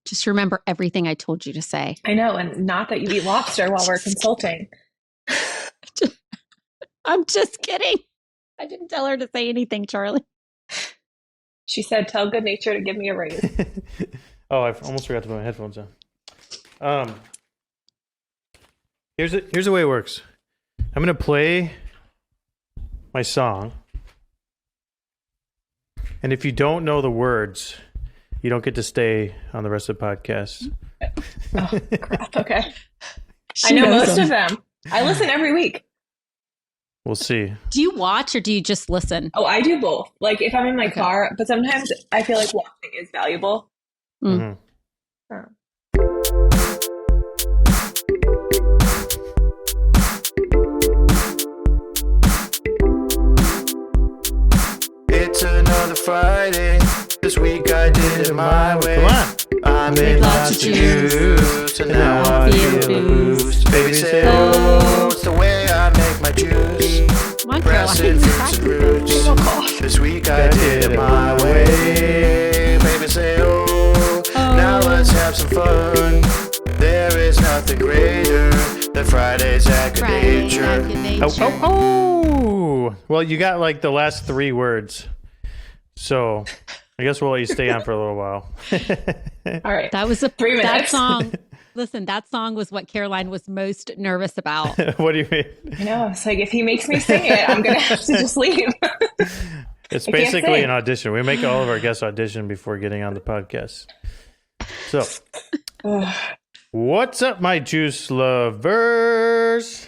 Just remember everything I told you to say. I know, and not that you eat lobster while we're consulting. I'm just kidding. I didn't tell her to say anything, Charlie. She said, tell Goodnature to give me a raise. Oh, I almost forgot to put my headphones on. Here's the way it works. I'm going to play my song. And if you don't know the words, you don't get to stay on the rest of the podcast. Oh, crap. Okay. I know most of them. I listen every week. We'll see. Do you watch or do you just listen? Oh, I do both. Like if I'm in my car, but sometimes I feel like watching is valuable. Mm-hmm. Oh. It's another Friday. This week I did it my way. Come on. I made lots of juice, and now I feel the boost. Baby say, oh, it's the way I make my juice. Pressing fruits and roots. This week I did it my way. Baby say, oh, now let's have some fun. There is nothing greater than Fridays at Goodnature. Oh. Well, you got like the last 3 words. So I guess we'll let you stay on for a little while. All right. That was 3 minutes. That song. Listen, that song was what Caroline was most nervous about. What do you mean? You know, it's like if he makes me sing it, I'm going to have to just leave. It's basically an audition. We make all of our guests audition before getting on the podcast. So, what's up, my juice lovers?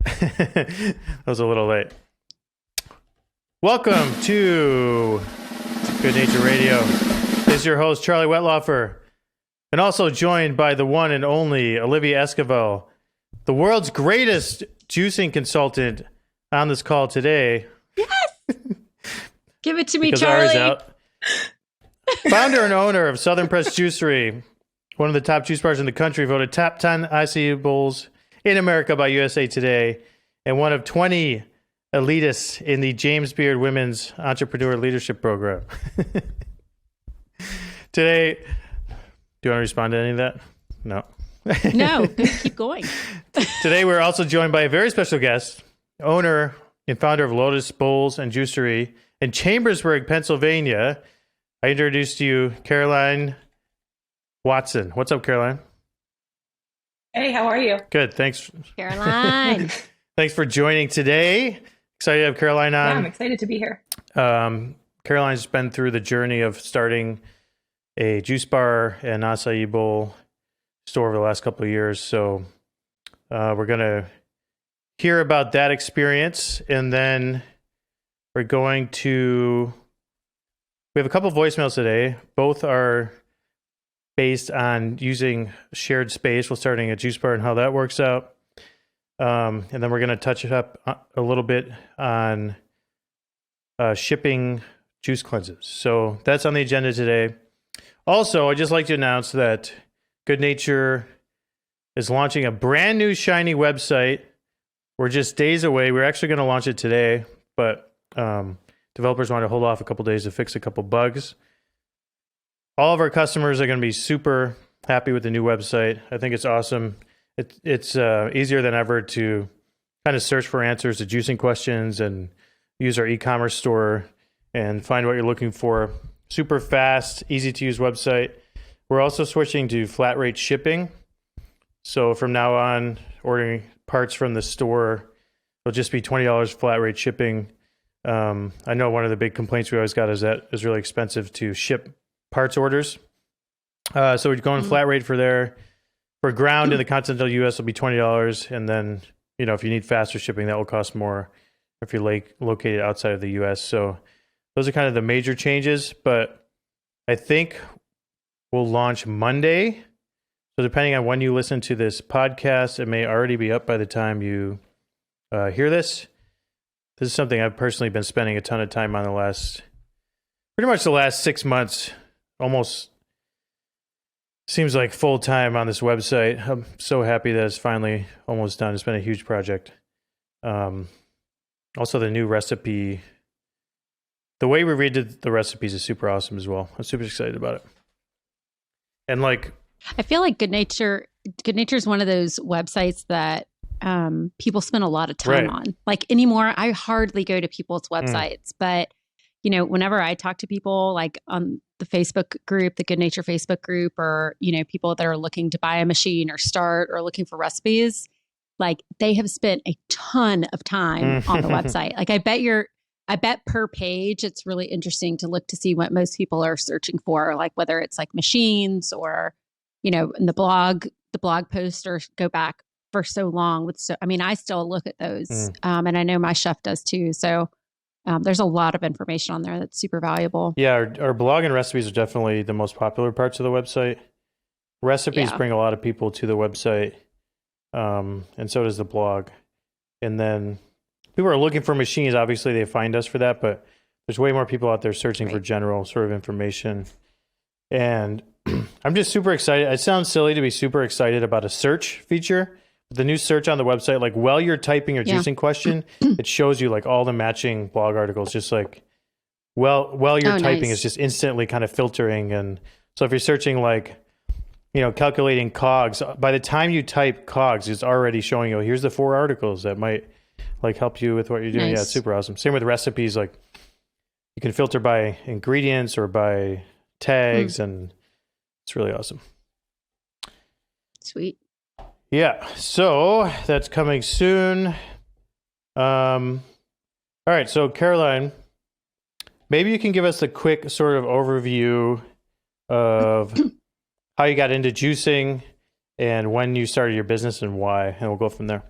That was a little late. Welcome to Goodnature Radio. This is your host, Charlie Wetlaufer, and also joined by the one and only Olivia Esquivel, the world's greatest juicing consultant on this call today. Yes! Give it to me, Because Charlie. Ari's out. Founder and owner of Southern Press Juicery, one of the top juice bars in the country, voted top 10 ICU bowls in America by USA Today, and one of 20 elitists in the James Beard Women's Entrepreneur Leadership Program. Today, do you want to respond to any of that? No. No, keep going. Today, we're also joined by a very special guest, owner and founder of Lotus Bowls and Juicery in Chambersburg, Pennsylvania. I introduced you, Caroline Watson. What's up, Caroline? Hey, how are you? Good, thanks. Caroline. Thanks for joining today. Excited to have Caroline on. Yeah, I'm excited to be here. Caroline's been through the journey of starting a juice bar and acai bowl store over the last couple of years. So we're going to hear about that experience. And then we're going to... We have a couple of voicemails today. Both are based on using shared space while starting a juice bar and how that works out. And then we're going to touch it up a little bit on shipping juice cleanses. So that's on the agenda today. Also, I'd just like to announce that Goodnature is launching a brand new shiny website. We're just days away. We're actually going to launch it today, but developers want to hold off a couple days to fix a couple bugs. All of our customers are going to be super happy with the new website. I think it's awesome. It's easier than ever to kind of search for answers to juicing questions and use our e-commerce store and find what you're looking for. Super fast, easy to use website. We're also switching to flat rate shipping. So from now on, ordering parts from the store will just be $20 flat rate shipping. I know one of the big complaints we always got is that it's really expensive to ship parts orders. So we're going flat rate for there. For ground in the continental US, it'll be $20. And then, you know, if you need faster shipping, that will cost more if you're located outside of the US. So those are kind of the major changes, but I think we'll launch Monday. So depending on when you listen to this podcast, it may already be up by the time you hear this. This is something I've personally been spending a ton of time on pretty much the last 6 months, almost seems like full time on this website. I'm so happy that it's finally almost done. It's been a huge project. Also, the new recipe the way we read the recipes is super awesome as well. I'm super excited about it. And like, I feel like Goodnature is one of those websites that people spend a lot of time on. Like anymore, I hardly go to people's websites, but you know, whenever I talk to people like on the Facebook group, the Goodnature Facebook group, or, you know, people that are looking to buy a machine or start or looking for recipes, like they have spent a ton of time on the website. Like I bet per page, it's really interesting to look to see what most people are searching for, like whether it's like machines or, you know, in the blog post or go back for so long I mean, I still look at those and I know my chef does too. So there's a lot of information on there that's super valuable. Yeah, our blog and recipes are definitely the most popular parts of the website. Recipes bring a lot of people to the website, and so does the blog. And then people are looking for machines. Obviously, they find us for that, but there's way more people out there searching for general sort of information. And I'm just super excited. It sounds silly to be super excited about a search feature. The new search on the website, like while you're typing your juicing question, it shows you like all the matching blog articles, just like while you're typing, it's just instantly kind of filtering. And so if you're searching like, you know, calculating cogs, by the time you type cogs, it's already showing you, here's the 4 articles that might like help you with what you're doing. Yeah, it's super awesome. Same with recipes. Like you can filter by ingredients or by tags, and it's really awesome. Sweet. Yeah, so that's coming soon. All right, so Caroline, maybe you can give us a quick sort of overview of how you got into juicing and when you started your business and why, and we'll go from there.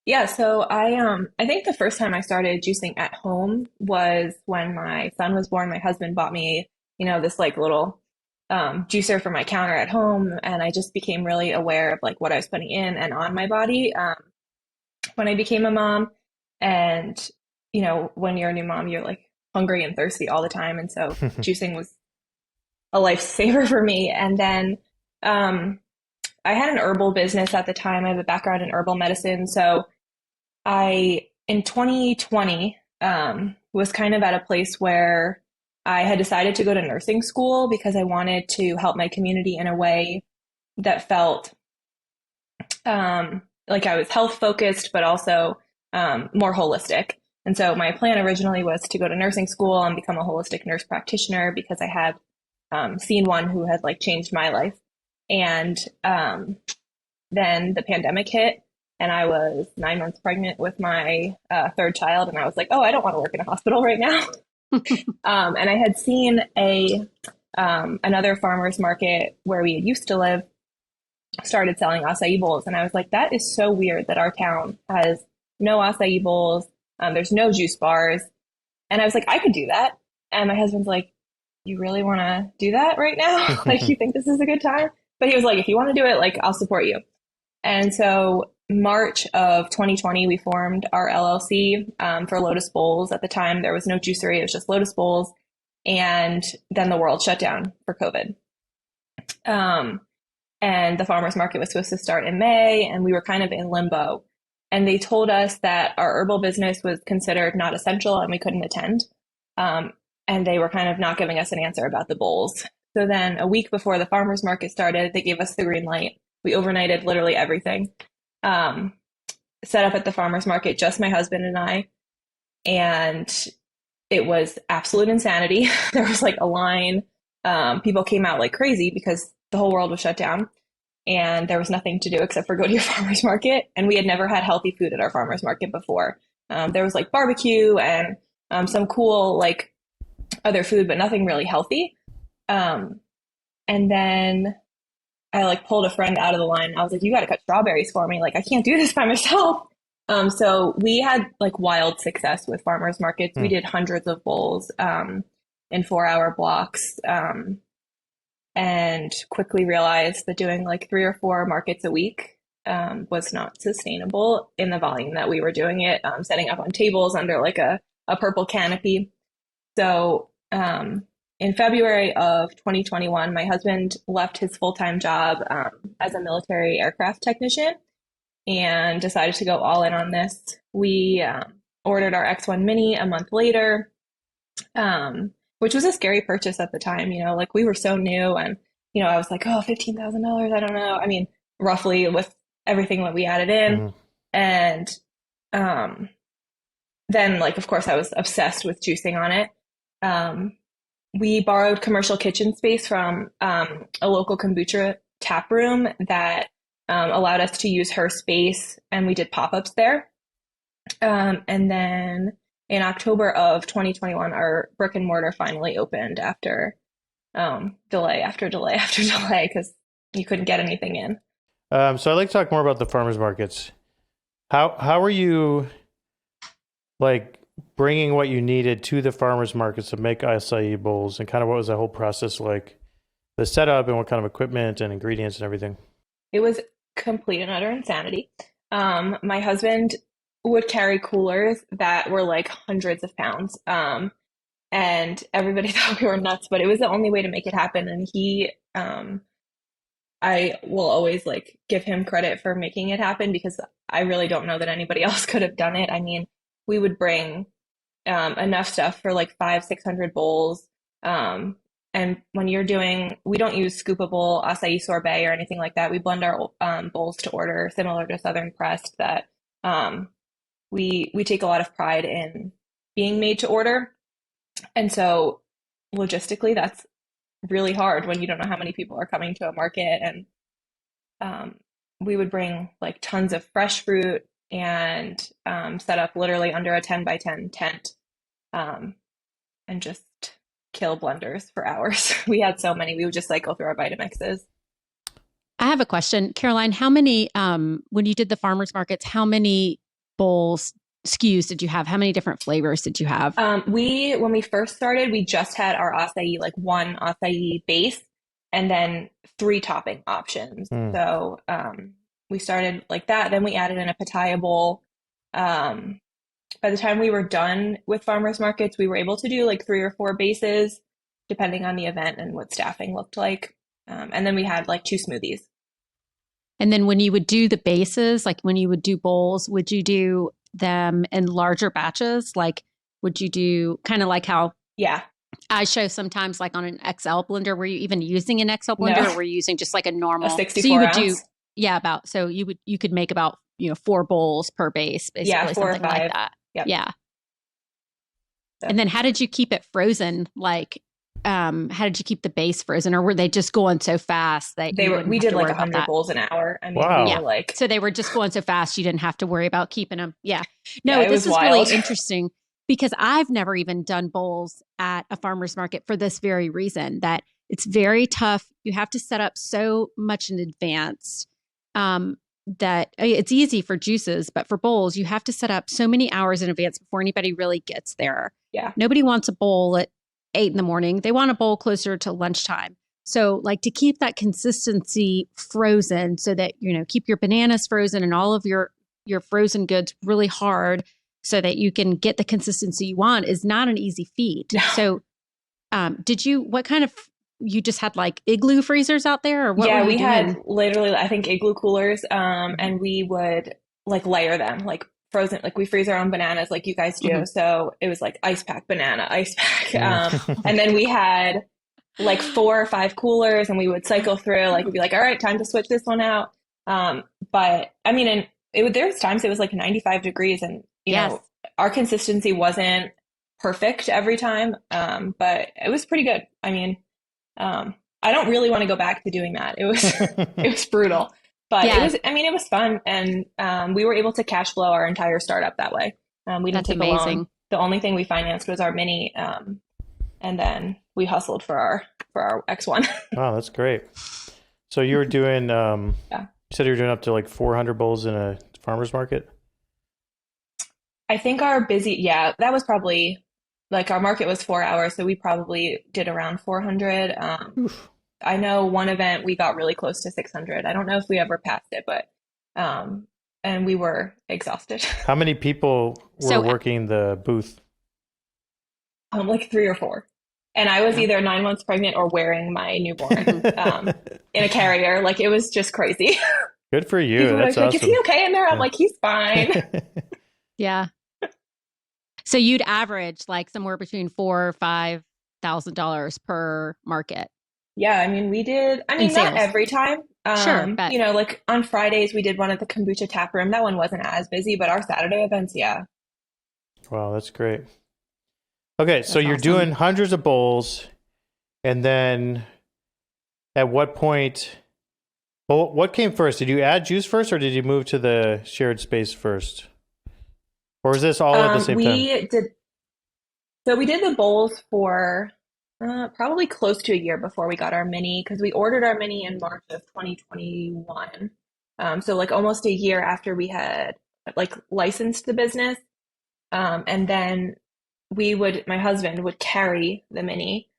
Yeah, so I think the first time I started juicing at home was when my son was born. My husband bought me, you know, this like little juicer for my counter at home, and I just became really aware of like what I was putting in and on my body when I became a mom. And you know, when you're a new mom, you're like hungry and thirsty all the time, and so juicing was a lifesaver for me. And then I had an herbal business at the time. I have a background in herbal medicine, so I in 2020 was kind of at a place where I had decided to go to nursing school because I wanted to help my community in a way that felt like I was health focused, but also more holistic. And so my plan originally was to go to nursing school and become a holistic nurse practitioner because I had seen one who had like changed my life. And then the pandemic hit, and I was 9 months pregnant with my 3rd child. And I was like, oh, I don't want to work in a hospital right now. And I had seen another farmer's market where we used to live started selling acai bowls. And I was like, that is so weird that our town has no acai bowls. There's no juice bars. And I was like, I could do that. And my husband's like, you really want to do that right now? Like, you think this is a good time? But he was like, if you want to do it, like, I'll support you. And so March of 2020, we formed our LLC for Lotus Bowls. At the time, there was no juicery. It was just Lotus Bowls. And then the world shut down for COVID. And the farmer's market was supposed to start in May, and we were kind of in limbo. And they told us that our herbal business was considered not essential and we couldn't attend. And they were kind of not giving us an answer about the bowls. So then a week before the farmer's market started, they gave us the green light. We overnighted literally everything. Set up at the farmer's market, just my husband and I. And it was absolute insanity. There was like a line. People came out like crazy because the whole world was shut down and there was nothing to do except for go to your farmer's market. And we had never had healthy food at our farmer's market before. There was like barbecue and some cool like other food, but nothing really healthy. And then I like pulled a friend out of the line. I was like, you got to cut strawberries for me. Like, I can't do this by myself. So we had like wild success with farmers markets. We did hundreds of bowls in 4-hour blocks, and quickly realized that doing like 3 or 4 markets a week was not sustainable in the volume that we were doing it, setting up on tables under like a purple canopy. So in February of 2021, my husband left his full-time job as a military aircraft technician and decided to go all in on this. We ordered our X1 Mini a month later, which was a scary purchase at the time. Like we were so new, and I was like, oh, $15,000. I don't know. I mean, roughly with everything that we added in. And then, like, of course, I was obsessed with juicing on it. We borrowed commercial kitchen space from a local kombucha tap room that allowed us to use her space, and we did pop-ups there. And then in October of 2021, our brick and mortar finally opened after delay after delay after delay because you couldn't get anything in. So I'd like to talk more about the farmers markets. How are you like bringing what you needed to the farmers markets to make acai bowls, and kind of what was that whole process like, the setup and what kind of equipment and ingredients and everything? It was complete and utter insanity. My husband would carry coolers that were like hundreds of pounds. And everybody thought we were nuts, but it was the only way to make it happen. And I will always like give him credit for making it happen because I really don't know that anybody else could have done it. I mean, we would bring enough stuff for like 500-600 bowls. And when you're we don't use scoopable acai sorbet or anything like that. We blend our bowls to order, similar to Southern Pressed, that we take a lot of pride in being made to order. And so logistically, that's really hard when you don't know how many people are coming to a market. And we would bring like tons of fresh fruit and set up literally under a 10 by 10 tent and just kill blenders for hours. We had so many. We would just cycle through our Vitamixes. I have a question. Caroline, how many, when you did the farmers markets, how many bowls SKUs did you have? How many different flavors did you have? When we first started, we just had our acai, like one acai base and then 3 topping options. So we started like that. Then we added in a pitaya bowl. By the time we were done with farmers markets, we were able to do like 3 or 4 bases, depending on the event and what staffing looked like. And then we had like 2 smoothies. And then when you would do the bases, like when you would do bowls, would you do them in larger batches? Like, would you do kind of like how I show sometimes like on an XL blender? Were you even using an XL blender, or were you using just like a normal? A 64 so you would ounce? You could make about 4 bowls per base, basically. Yeah, 4 or 5 like that. Yep. Yeah. So. And then how did you keep it frozen? Like, how did you keep the base frozen, or were they just going so fast that we did like 100 bowls an hour? I mean, wow. So they were just going so fast you didn't have to worry about keeping them. Yeah. No, this is wild. really interesting because I've never even done bowls at a farmer's market for this very reason, that it's very tough. You have to set up so much in advance that it's easy for juices, but for bowls, you have to set up so many hours in advance before anybody really gets there. Yeah. Nobody wants a bowl at 8 a.m. They want a bowl closer to lunchtime. So like to keep that consistency frozen so that, keep your bananas frozen and all of your frozen goods really hard so that you can get the consistency you want is not an easy feat. No. So what kind of, you just had like Igloo freezers out there, or what? Yeah, were you we had doing? literally, I think, Igloo coolers, and we would like layer them, like frozen, like we freeze our own bananas like you guys do. Mm-hmm. So it was like ice pack banana, ice pack. And then we had like 4 or 5 coolers, and we would cycle through, like we'd be like, all right, time to switch this one out. But I mean, there was times it was like 95 degrees, and you know, our consistency wasn't perfect every time. But it was pretty good. I mean, I don't really want to go back to doing that. It was brutal, but it was fun. And, we were able to cash flow our entire startup that way. We didn't take a loan. The only thing we financed was our Mini. And then we hustled for our X1. Wow, that's great. So you were doing, you said you were doing up to like 400 bowls in a farmer's market? I think that was probably, like, our market was 4 hours, so we probably did around 400. I know one event we got really close to 600. I don't know if we ever passed it, but and we were exhausted. How many people were working the booth? Like 3 or 4. And I was either 9 months pregnant or wearing my newborn in a carrier. Like, it was just crazy. Good for you. People That's were like, awesome. is he okay in there? I'm like, he's fine. Yeah. So you'd average like somewhere between $4,000 or $5,000 per market. Yeah, I mean, we did, I mean, not every time. Sure, but you know, like on Fridays, we did one at the Kombucha Tap Room. That one wasn't as busy, but our Saturday events, yeah. Wow, that's great. Okay, so That's you're awesome. doing hundreds of bowls, and then at what point, well, what came first? Did you add juice first, or did you move to the shared space first? Or is this all at the same time? So we did the bowls for probably close to a year before we got our mini, because we ordered our mini in March of 2021. So like almost a year after we had like licensed the business. And then my husband would carry the mini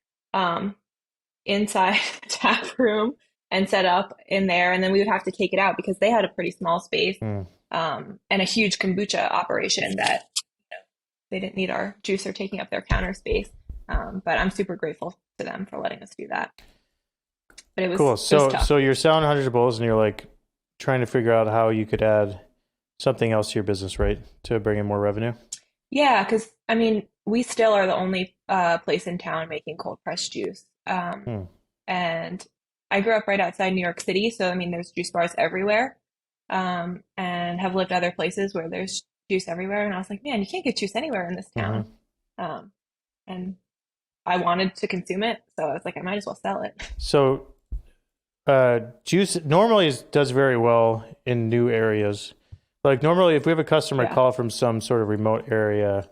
inside the tap room and set up in there. And then we would have to take it out because they had a pretty small space and a huge kombucha operation that they didn't need our juicer taking up their counter space. But I'm super grateful to them for letting us do that. But it was cool. It was tough. So you're selling hundreds of bowls, and you're like trying to figure out how you could add something else to your business, right, to bring in more revenue. Yeah, because I mean, we still are the only place in town making cold pressed juice. And I grew up right outside New York City, so I mean, there's juice bars everywhere, and have lived other places where there's juice everywhere. And I was like, man, you can't get juice anywhere in this town. And I wanted to consume it, so I was like, I might as well sell it. So juice normally does very well in new areas. Like normally, if we have a customer call from some sort of remote area,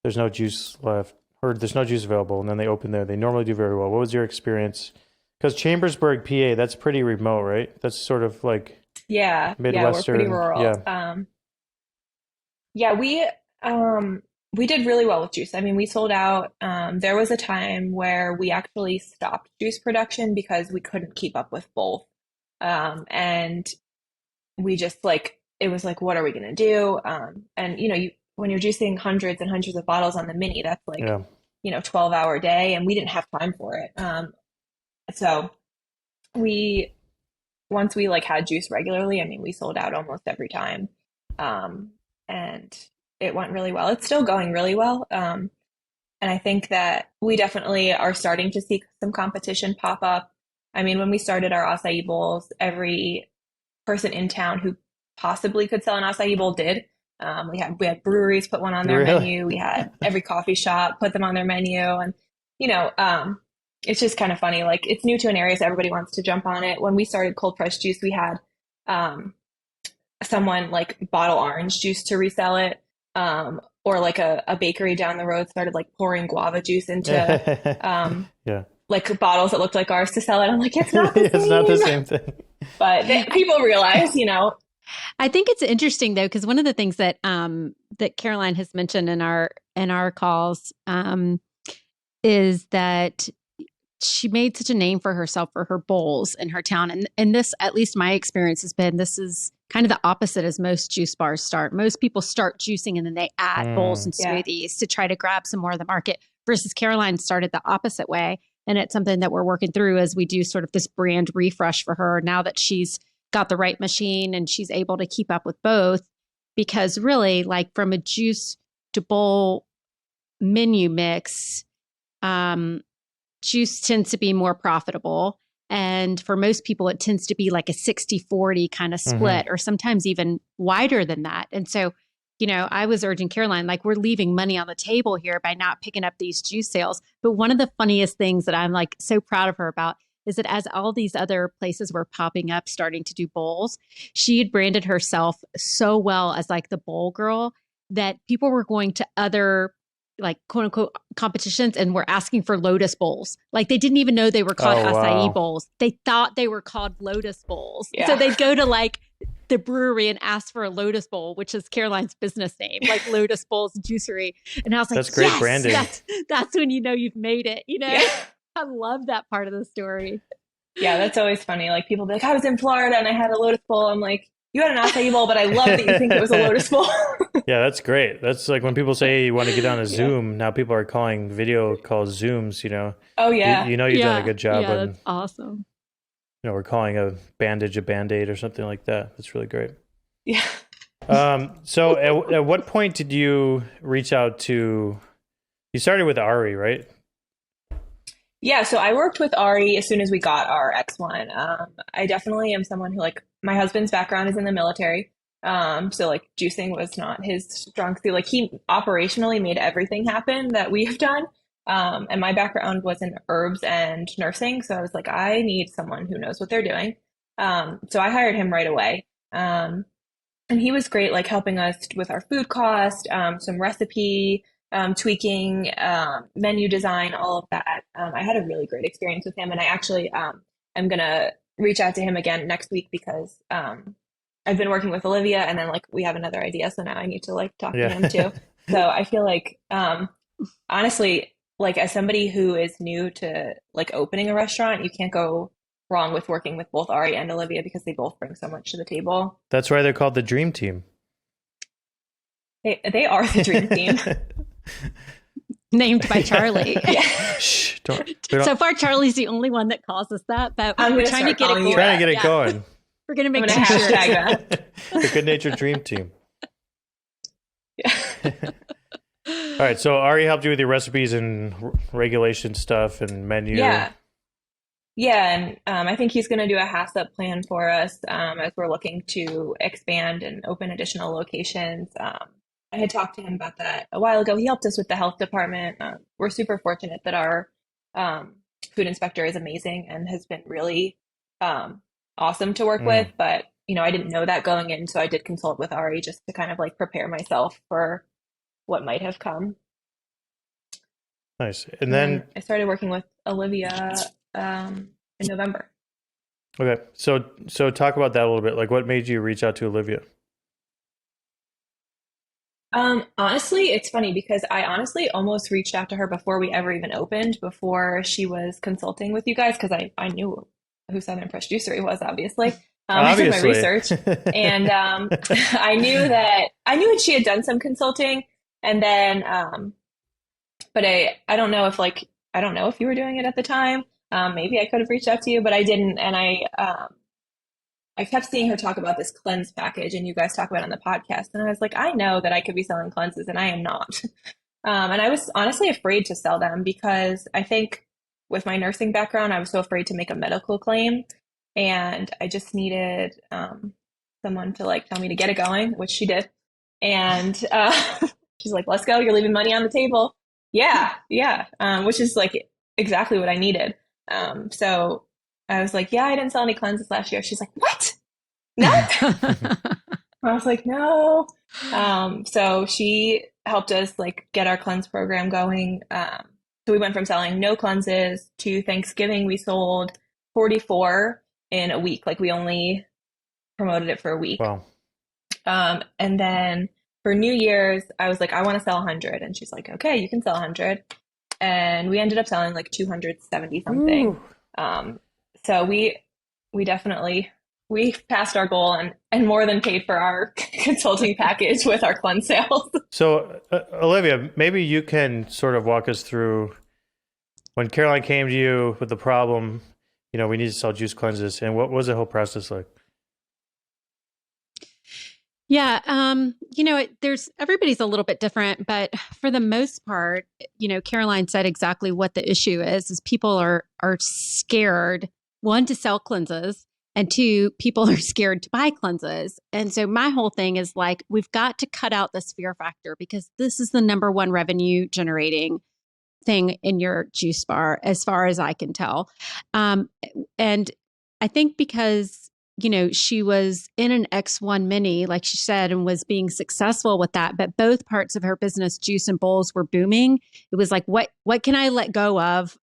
there's no juice left, or there's no juice available, and then they open there, they normally do very well. What was your experience? Because Chambersburg, PA, that's pretty remote, right? That's sort of like Midwestern. Yeah, we're pretty rural. We did really well with juice. I mean, we sold out. There was a time where we actually stopped juice production because we couldn't keep up with both. And we just it was like, what are we going to do? And you know, when you're juicing hundreds and hundreds of bottles on the mini, that's 12-hour day, and we didn't have time for it. So once we had juice regularly, I mean, we sold out almost every time. And it went really well. It's still going really well. And I think that we definitely are starting to see some competition pop up. I mean, when we started our acai bowls, every person in town who possibly could sell an acai bowl did. We had breweries put one on their menu. We had every coffee shop put them on their menu. And, it's just kind of funny. Like, it's new to an area, so everybody wants to jump on it. When we started cold pressed juice, we had someone bottle orange juice to resell it. Or a bakery down the road started pouring guava juice into bottles that looked like ours to sell it. I'm like, it's not the same. It's not the same thing. But people realize, I think it's interesting though, because one of the things that that Caroline has mentioned in our calls is that she made such a name for herself for her bowls in her town. And this, at least my experience has been, this is kind of the opposite as most juice bars start. Most people start juicing and then they add bowls and smoothies to try to grab some more of the market, versus Caroline started the opposite way. And it's something that we're working through as we do sort of this brand refresh for her now that she's got the right machine and she's able to keep up with both. Because really, from a juice to bowl menu mix, juice tends to be more profitable. And for most people, it tends to be like a 60-40 kind of split, or sometimes even wider than that. And so, I was urging Caroline, we're leaving money on the table here by not picking up these juice sales. But one of the funniest things that I'm so proud of her about is that as all these other places were popping up, starting to do bowls, she had branded herself so well as the bowl girl that people were going to other quote unquote competitions and were asking for Lotus bowls. They didn't even know they were called acai bowls. They thought they were called Lotus bowls. Yeah. So they'd go to the brewery and ask for a Lotus bowl, which is Caroline's business name, Lotus Bowls and Juicery. And I was like, that's great branding. That's when you've made it. Yeah. I love that part of the story. Yeah, that's always funny. People be like, I was in Florida and I had a Lotus bowl. I'm like, you had an acai bowl, but I love that you think it was a Lotus bowl. Yeah, that's great. That's when people say you want to get on a Zoom. Now people are calling video calls Zooms, Oh, yeah. You've done a good job. Yeah, that's awesome. We're calling a bandage a Band-Aid or something like that. That's really great. Yeah. So at what point did you reach out to, you started with Ari, right? Yeah, so I worked with Ari as soon as we got our X1. I definitely am someone who like my husband's background is in the military. So like juicing was not his strong suit. Like he operationally made everything happen that we have done. And my background was in herbs and nursing. So I was like, I need someone who knows what they're doing. So I hired him right away. And he was great, like helping us with our food cost, some recipe tweaking, menu design, all of that. I had a really great experience with him, and I actually am gonna reach out to him again next week because I've been working with Olivia, and then like we have another idea, so now I need to like talk to him too. So I feel like honestly, like as somebody who is new to like opening a restaurant, you can't go wrong with working with both Ari and Olivia because they both bring so much to the table. That's why they're called the Dream Team. They are the Dream Team. Named by Charlie. Shh, don't. So far, Charlie's the only one that calls us that, but we're trying to get it going. Trying to get it going. We're going to make hashtag that. The Goodnature Dream Team. Yeah. All right, so Ari helped you with your recipes and regulation stuff and menu. Yeah, and I think he's going to do a HACCP plan for us as we're looking to expand and open additional locations. I had talked to him about that a while ago. He helped us with the health department. We're super fortunate that our food inspector is amazing and has been really awesome to work with. But, you know, I didn't know that going in, so I did consult with Ari just to kind of like prepare myself for what might have come. Nice. And then I started working with Olivia in November. Okay. So talk about that a little bit. Like what made you reach out to Olivia? Honestly, it's funny because I honestly almost reached out to her before we ever even opened, before she was consulting with you guys, because I knew who Southern Fresh Juicery was, obviously. I did my research, and I knew that she had done some consulting, and then, but I don't know if you were doing it at the time. Maybe I could have reached out to you, but I didn't, and I kept seeing her talk about this cleanse package, and you guys talk about it on the podcast. And I was like, I know that I could be selling cleanses, and I am not. And I was honestly afraid to sell them because I think with my nursing background, I was so afraid to make a medical claim. And I just needed someone to like tell me to get it going, which she did. And she's like, let's go. You're leaving money on the table. Yeah. Which is like exactly what I needed. So I was like, yeah, I didn't sell any cleanses last year. She's like, what? No. I was like, no. So she helped us like get our cleanse program going. So we went from selling no cleanses to Thanksgiving. We sold 44 in a week. Like we only promoted it for a week. Wow. And then for New Year's, I was like, I want to sell 100. And she's like, okay, you can sell 100. And we ended up selling like 270 something. So we definitely, we passed our goal and more than paid for our consulting package with our cleanse sales. So Olivia, maybe you can sort of walk us through when Caroline came to you with the problem, you know, we need to sell juice cleanses, and what was the whole process like? Yeah, you know, everybody's a little bit different, but for the most part, you know, Caroline said exactly what the issue is people are scared, one, to sell cleanses, and two, people are scared to buy cleanses. And so my whole thing is like, we've got to cut out this fear factor because this is the number one revenue generating thing in your juice bar, as far as I can tell. And I think because, you know, she was in an X1 mini, like she said, and was being successful with that, but both parts of her business, juice and bowls, were booming. It was like, what can I let go of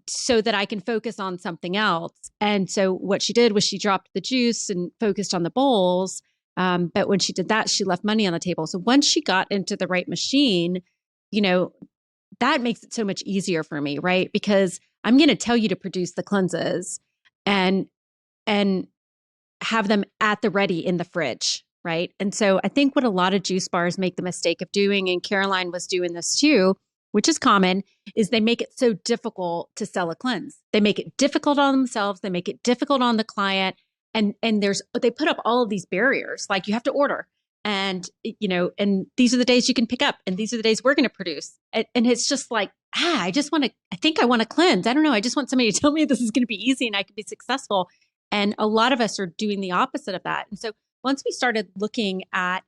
so that I can focus on something else? And so what she did was she dropped the juice and focused on the bowls. But when she did that, she left money on the table. So once she got into the right machine, you know, that makes it so much easier for me, right? Because I'm going to tell you to produce the cleanses and have them at the ready in the fridge, right? And so I think what a lot of juice bars make the mistake of doing, and Caroline was doing this too, which is common, is they make it so difficult to sell a cleanse. They make it difficult on themselves. They make it difficult on the client. And they put up all of these barriers, like you have to order, and and these are the days you can pick up, and these are the days we're going to produce. And it's just like, I think I want to cleanse. I don't know. I just want somebody to tell me this is going to be easy and I can be successful. And a lot of us are doing the opposite of that. And so once we started looking at,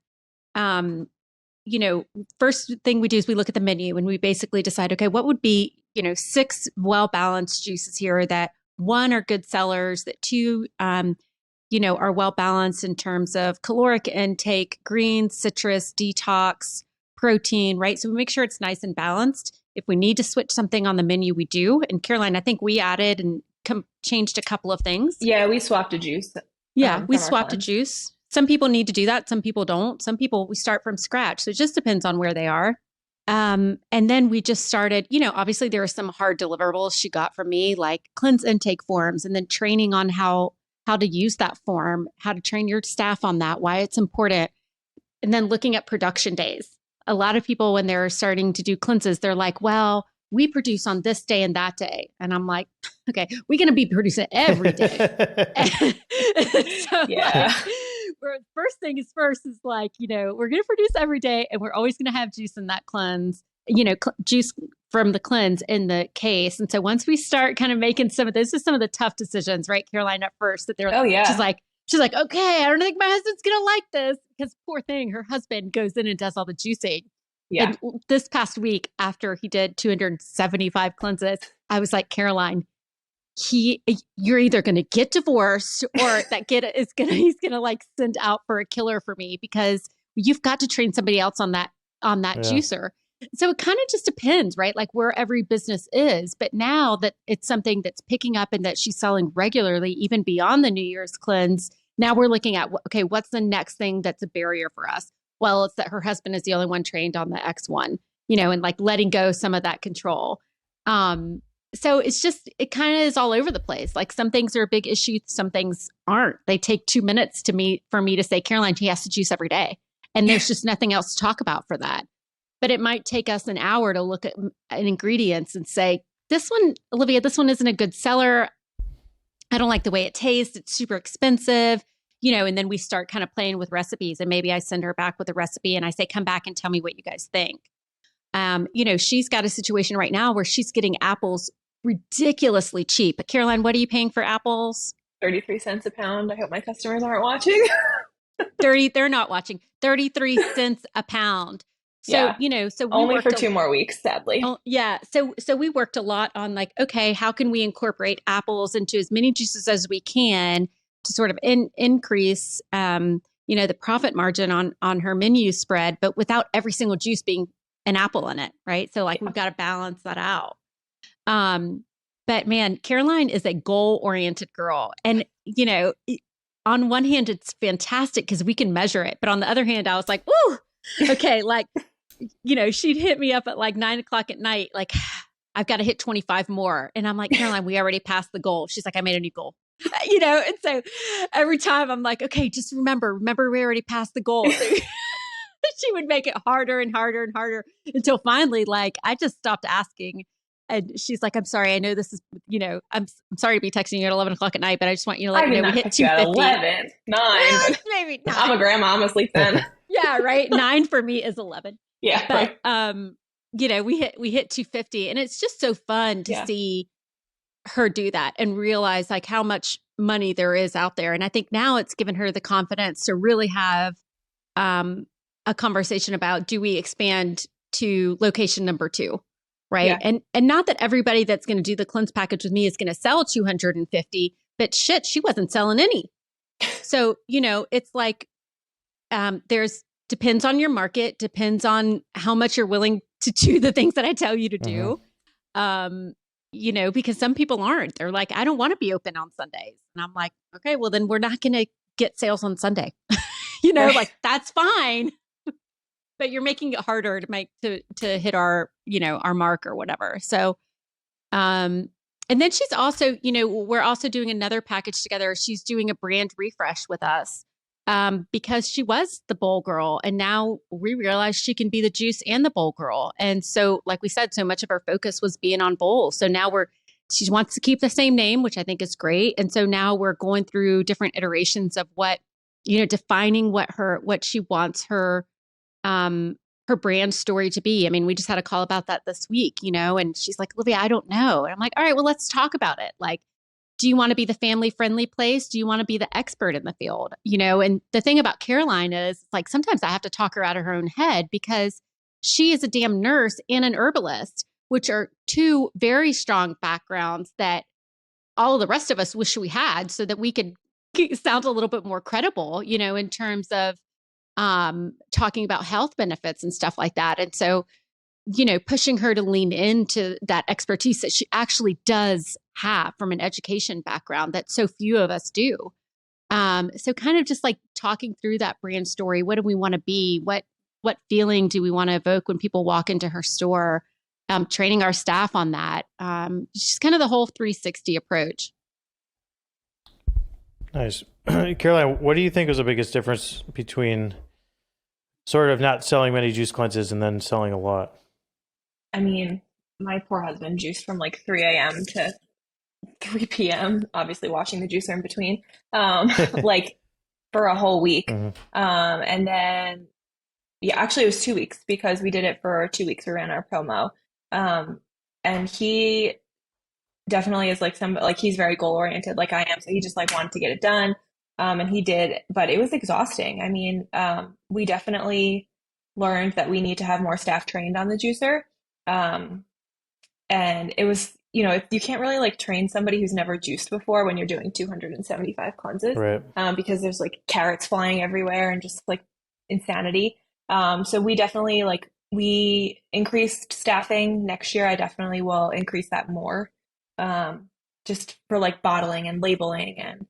first thing we do is we look at the menu and we basically decide, okay, what would be, 6 well-balanced juices here that, 1, are good sellers, that 2, are well-balanced in terms of caloric intake, green, citrus, detox, protein, right? So we make sure it's nice and balanced. If we need to switch something on the menu, we do. And Caroline, I think we added and changed a couple of things. Yeah, we swapped a juice. Yeah, we swapped a juice. Some people need to do that. Some people don't. Some people, we start from scratch. So it just depends on where they are. And then we just started, obviously there are some hard deliverables she got from me, like cleanse intake forms, and then training on how to use that form, how to train your staff on that, why it's important. And then looking at production days. A lot of people, when they're starting to do cleanses, they're like, well, we produce on this day and that day. And I'm like, okay, we're going to be producing every day. So yeah. First thing is first is like, we're going to produce every day, and we're always going to have juice in that cleanse, juice from the cleanse in the case. And so once we start kind of making some of this is some of the tough decisions, right, Caroline, at first, that they're she's like, okay, I don't think my husband's going to like this, because poor thing, her husband goes in and does all the juicing. Yeah. And this past week, after he did 275 cleanses, I was like, Caroline, you're either going to get divorced, or he's going to like send out for a killer for me, because you've got to train somebody else on that juicer. So it kind of just depends, right? Like where every business is. But now that it's something that's picking up and that she's selling regularly, even beyond the New Year's cleanse, now we're looking at, okay, what's the next thing that's a barrier for us? Well, it's that her husband is the only one trained on the X1, and like letting go some of that control. So it kind of is all over the place. Like some things are a big issue. Some things aren't. They take 2 minutes for me to say, Caroline, he has to juice every day. And there's just nothing else to talk about for that. But it might take us an hour to look at ingredients and say, this one, Olivia, this one isn't a good seller. I don't like the way it tastes. It's super expensive, and then we start kind of playing with recipes, and maybe I send her back with a recipe and I say, come back and tell me what you guys think. She's got a situation right now where she's getting apples ridiculously cheap. But Caroline, what are you paying for apples? 33 cents a pound. I hope my customers aren't watching. They're not watching. 33 cents a pound. So, so we only for 2 more weeks, sadly. Oh, yeah. So we worked a lot on like, okay, how can we incorporate apples into as many juices as we can to sort of increase, the profit margin on her menu spread, but without every single juice being an apple in it. Right. So like we've got to balance that out. But man, Caroline is a goal-oriented girl. And, on one hand, it's fantastic because we can measure it. But on the other hand, I was like, woo, okay. Like, she'd hit me up at like 9:00 at night. Like, I've got to hit 25 more. And I'm like, Caroline, we already passed the goal. She's like, I made a new goal, and so every time I'm like, okay, just remember, we already passed the goal. So she would make it harder and harder and harder until finally, like, I just stopped asking. And she's like, I'm sorry. I know this is, I'm sorry to be texting you at 11:00 at night, but I just want you to let me know we hit 250. 11, 9. Maybe 9. I'm a grandma. I'm asleep then. Yeah, right. 9 for me is 11. Yeah. But, we hit 250, and it's just so fun to see her do that and realize like how much money there is out there. And I think now it's given her the confidence to really have a conversation about, do we expand to location number 2? Right. Yeah. And not that everybody that's going to do the cleanse package with me is going to sell 250, but shit, she wasn't selling any. So, it's like, depends on your market, depends on how much you're willing to do the things that I tell you to do. Because some people aren't. They're like, I don't want to be open on Sundays. And I'm like, okay, well then we're not going to get sales on Sunday. Like that's fine. But you're making it harder to hit our, our mark or whatever. So, and then she's also, we're also doing another package together. She's doing a brand refresh with us because she was the bowl girl. And now we realize she can be the juice and the bowl girl. And so, like we said, so much of our focus was being on bowls. So now we're she wants to keep the same name, which I think is great. And so now we're going through different iterations of what, defining what she wants her brand story to be. I mean, we just had a call about that this week, and she's like, Olivia, I don't know. And I'm like, all right, well, let's talk about it. Like, do you want to be the family friendly place? Do you want to be the expert in the field? And the thing about Caroline is like, sometimes I have to talk her out of her own head because she is a damn nurse and an herbalist, which are two very strong backgrounds that all of the rest of us wish we had so that we could sound a little bit more credible, in terms of talking about health benefits and stuff like that. And so, pushing her to lean into that expertise that she actually does have from an education background that so few of us do. So kind of just like talking through that brand story. What do we want to be? What feeling do we want to evoke when people walk into her store? Training our staff on that. Just kind of the whole 360 approach. Nice. Caroline, what do you think was the biggest difference between sort of not selling many juice cleanses and then selling a lot? I mean, my poor husband juiced from like 3 a.m. to 3 p.m., obviously washing the juicer in between, like for a whole week. Mm-hmm. And then, actually it was 2 weeks because we did it for 2 weeks. We ran our promo. And he definitely is like he's very goal oriented like I am. So he just like wanted to get it done. And he did, but it was exhausting. I mean, we definitely learned that we need to have more staff trained on the juicer. And it was, you can't really like train somebody who's never juiced before when you're doing 275 cleanses, right? Because there's like carrots flying everywhere and just like insanity. So we definitely we increased staffing next year. I definitely will increase that more, just for like bottling and labeling and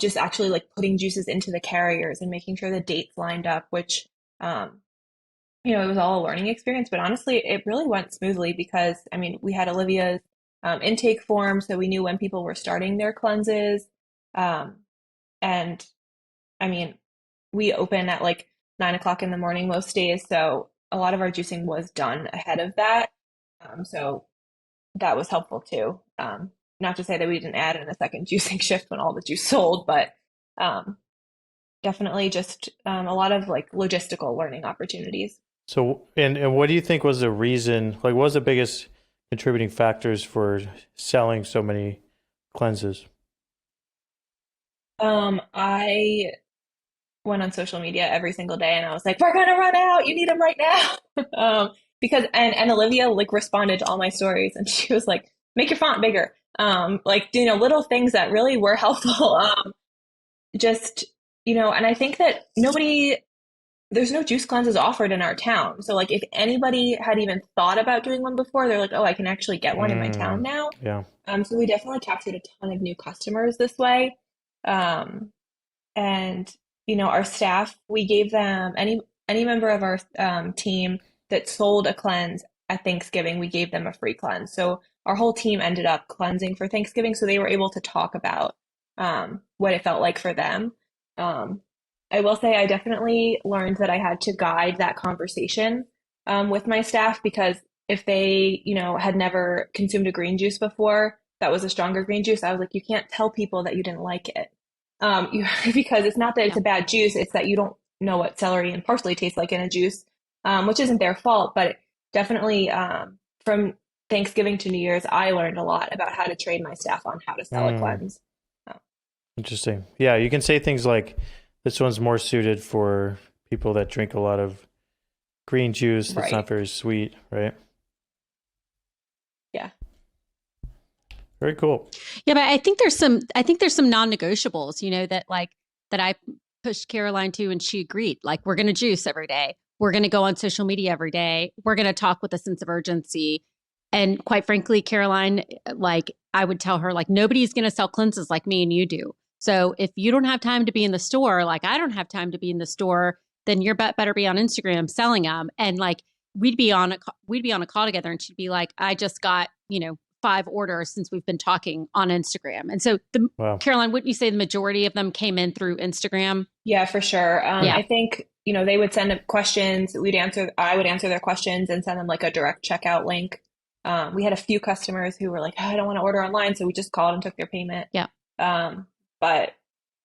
just actually like putting juices into the carriers and making sure the dates lined up, which, it was all a learning experience, but honestly, it really went smoothly because, I mean, we had Olivia's intake form, so we knew when people were starting their cleanses. And I mean, we open at like 9 o'clock in the morning most days, so a lot of our juicing was done ahead of that. So that was helpful too. Not to say that we didn't add in a second juicing shift when all the juice sold, but definitely just a lot of like logistical learning opportunities. So, and what do you think was the reason, like what was the biggest contributing factors for selling so many cleanses? I went on social media every single day and I was like, we're going to run out. You need them right now. Because, and Olivia like responded to all my stories and she was like, make your font bigger. Little things that really were helpful. And I think that there's no juice cleanses offered in our town. So like if anybody had even thought about doing one before, they're like, oh, I can actually get one in my town now. Yeah. So we definitely captured a ton of new customers this way. Our staff, we gave them any member of our team that sold a cleanse at Thanksgiving, we gave them a free cleanse. So our whole team ended up cleansing for Thanksgiving. So they were able to talk about what it felt like for them. I will say I definitely learned that I had to guide that conversation with my staff because if they, had never consumed a green juice before, that was a stronger green juice, I was like, you can't tell people that you didn't like it. Because it's not that it's a bad juice, it's that you don't know what celery and parsley tastes like in a juice, which isn't their fault. But definitely from Thanksgiving to New Year's, I learned a lot about how to train my staff on how to sell a cleanse. Interesting. Yeah, you can say things like, this one's more suited for people that drink a lot of green juice that's not very sweet, right? Yeah. Very cool. Yeah, but I think there's some non-negotiables, that I pushed Caroline to and she agreed. Like, we're going to juice every day. We're going to go on social media every day. We're going to talk with a sense of urgency. And quite frankly, Caroline, I would tell her, nobody's going to sell cleanses like me and you do. So if you don't have time to be in the store, like I don't have time to be in the store, then your better be on Instagram selling them. And we'd be on a call together and she'd be like, I just got, 5 orders since we've been talking on Instagram. And so Caroline, wouldn't you say the majority of them came in through Instagram? Yeah, for sure. I think, they would send questions. I would answer their questions and send them like a direct checkout link. We had a few customers who were like, oh, I don't want to order online. So we just called and took their payment. Yeah. But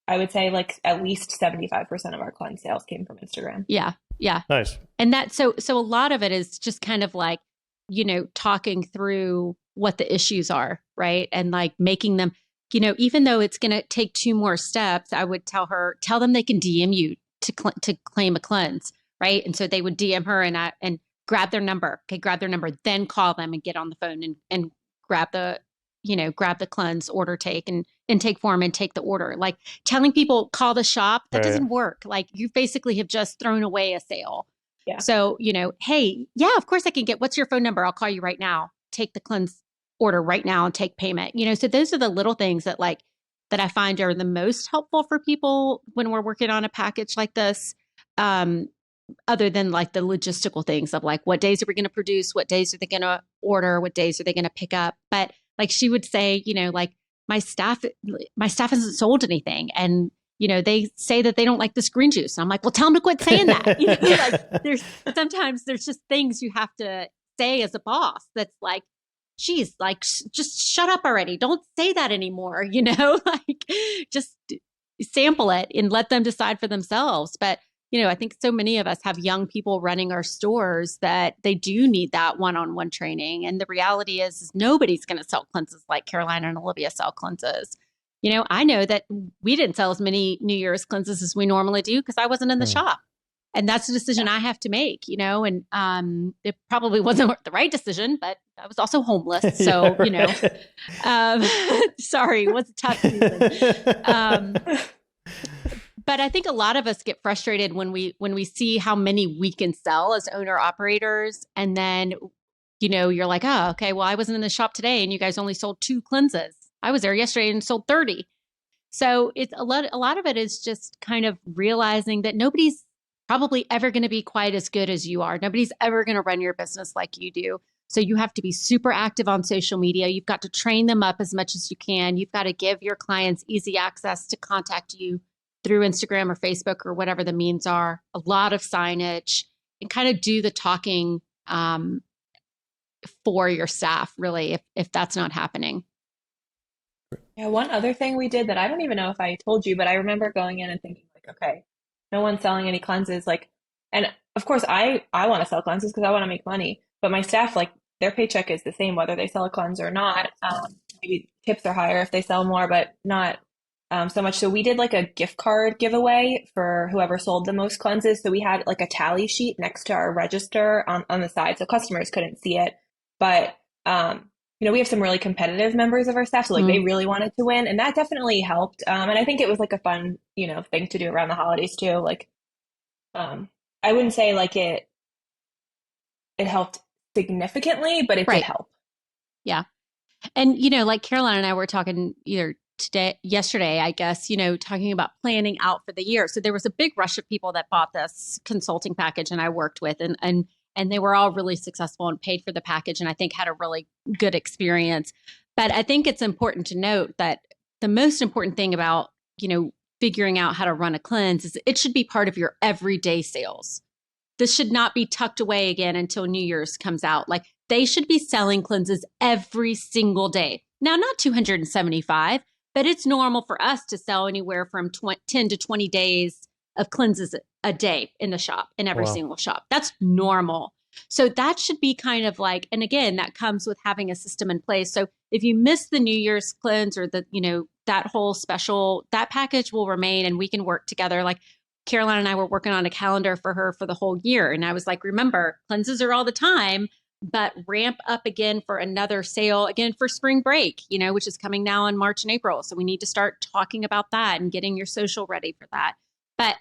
I would say like at least 75% of our cleanse sales came from Instagram. Yeah. Yeah. Nice. And that, so a lot of it is just kind of like, talking through what the issues are, right? And like making them, even though it's going to take 2 more steps, I would tell them they can DM you to claim a cleanse, right? And so they would DM her and grab their number. Okay, grab their number, then call them and get on the phone and grab the cleanse order take and intake form and take the order. Like telling people call the shop, that doesn't work. Like you basically have just thrown away a sale. Yeah. So, hey, yeah, of course I can what's your phone number? I'll call you right now. Take the cleanse order right now and take payment. So those are the little things that I find are the most helpful for people when we're working on a package like this. Other than like the logistical things of like, what days are we going to produce? What days are they going to order? What days are they going to pick up? But like she would say, like my staff hasn't sold anything. And, they say that they don't like this green juice. And I'm like, well, tell them to quit saying that. Like there's just things you have to say as a boss. That's like, geez, like just shut up already. Don't say that anymore. Like just sample it and let them decide for themselves. But I think so many of us have young people running our stores that they do need that one-on-one training. And the reality is nobody's going to sell cleanses like Carolina and Olivia sell cleanses. I know that we didn't sell as many New Year's cleanses as we normally do because I wasn't in the shop. And that's a decision I have to make, and it probably wasn't the right decision, but I was also homeless. So, sorry, it was a tough season. But I think a lot of us get frustrated when we see how many we can sell as owner operators. And then, you're like, oh, okay, well, I wasn't in the shop today and you guys only sold 2 cleanses. I was there yesterday and sold 30. So it's a lot of it is just kind of realizing that nobody's probably ever going to be quite as good as you are. Nobody's ever going to run your business like you do. So you have to be super active on social media. You've got to train them up as much as you can. You've got to give your clients easy access to contact you through Instagram or Facebook or whatever the means are, a lot of signage, and kind of do the talking for your staff, really, if that's not happening. Yeah, one other thing we did that I don't even know if I told you, but I remember going in and thinking like, okay, no one's selling any cleanses. Like, and of course I want to sell cleanses because I want to make money, but my staff, like their paycheck is the same whether they sell a cleanse or not. Maybe tips are higher if they sell more, but not so much. So we did like a gift card giveaway for whoever sold the most cleanses. So we had like a tally sheet next to our register on the side, so customers couldn't see it. But we have some really competitive members of our staff, so like they really wanted to win, and that definitely helped. And I think it was like a fun, thing to do around the holidays too. Like, I wouldn't say like it helped significantly, but it did help. Yeah, and like Caroline and I were talking yesterday, I guess, talking about planning out for the year. So there was a big rush of people that bought this consulting package and I worked with, and they were all really successful and paid for the package and I think had a really good experience. But I think it's important to note that the most important thing about, figuring out how to run a cleanse is it should be part of your everyday sales. This should not be tucked away again until New Year's comes out. Like they should be selling cleanses every single day. Now, not 275, but it's normal for us to sell anywhere from 10 to 20 days of cleanses a day in the shop, in every single shop. That's normal. So that should be kind of like, and again, that comes with having a system in place. So if you miss the New Year's cleanse or that whole special, that package will remain and we can work together. Like Caroline and I were working on a calendar for her for the whole year. And I was like, remember, cleanses are all the time, but ramp up again for another sale again for spring break, which is coming now in March and April. So we need to start talking about that and getting your social ready for that. But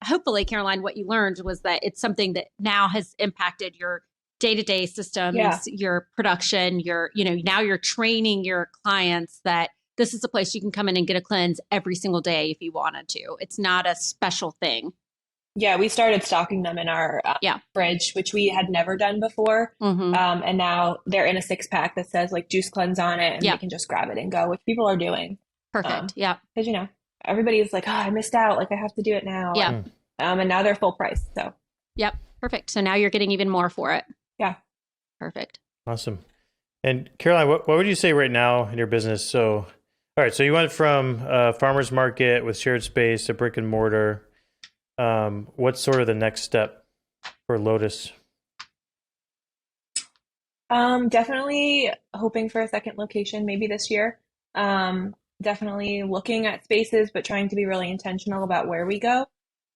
hopefully, Caroline, what you learned was that it's something that now has impacted your day-to-day systems, your production, now you're training your clients that this is a place you can come in and get a cleanse every single day if you wanted to. It's not a special thing. Yeah, we started stocking them in our fridge, which we had never done before. Mm-hmm. And now they're in a 6-pack that says like juice cleanse on it and we can just grab it and go, which people are doing. Perfect. Yeah. Because, everybody's like, oh, I missed out. Like I have to do it now. Yeah. And now they're full price. So. Yep. Perfect. So now you're getting even more for it. Yeah. Perfect. Awesome. And Caroline, what would you say right now in your business? So, all right, so you went from farmer's market with shared space to brick and mortar. What's sort of the next step for Lotus? Definitely hoping for a second location maybe this year. Definitely looking at spaces, but trying to be really intentional about where we go.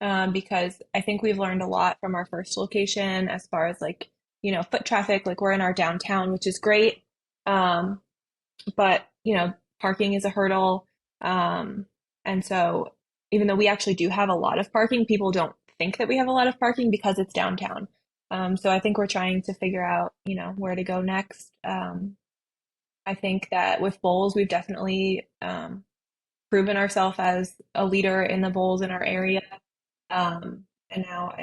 Because I think we've learned a lot from our first location as far as like, foot traffic. Like we're in our downtown, which is great. But, parking is a hurdle. And so even though we actually do have a lot of parking, people don't think that we have a lot of parking because it's downtown. So I think we're trying to figure out, where to go next. I think that with bowls, we've definitely proven ourselves as a leader in the bowls in our area. And now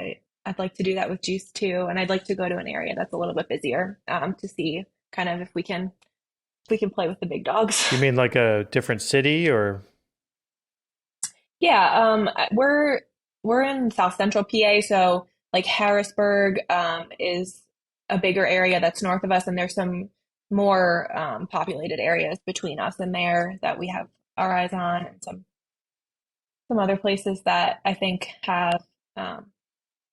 I'd like to do that with juice too. And I'd like to go to an area that's a little bit busier to see kind of if we can play with the big dogs. You mean like a different city or? Yeah, we're in South Central PA, so like Harrisburg is a bigger area that's north of us, and there's some more populated areas between us and there that we have our eyes on, and some other places that I think have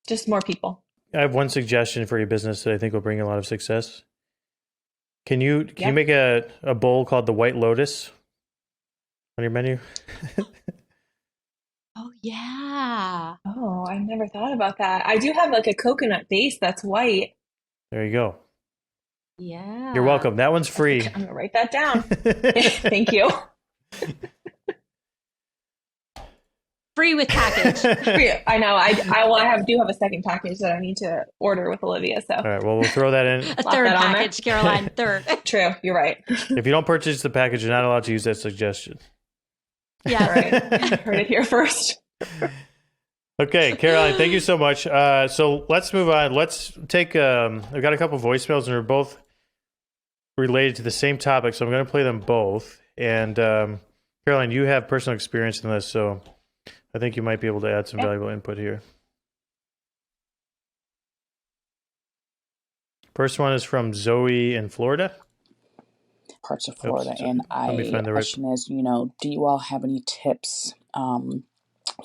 just more people. I have one suggestion for your business that I think will bring a lot of success. Can you make a bowl called the White Lotus on your menu? Oh, yeah. Oh, I never thought about that. I do have like a coconut base that's white. There you go. Yeah. You're welcome. That one's free. I'm gonna write that down. Thank you. Free with package. I know. I do have a second package that I need to order with Olivia. So all right. Well, we'll throw that in. A third package, Caroline. Third. True. You're right. If you don't purchase the package, you're not allowed to use that suggestion. Yeah. Right. Heard it here first. Okay, Caroline, thank you so much. So let's move on. Let's take, I've got a couple voicemails and they're both related to the same topic. So I'm going to play them both. And Caroline, you have personal experience in this. So I think you might be able to add some valuable input here. First one is from Zoe in Florida. Parts of Florida. And the question is, do you all have any tips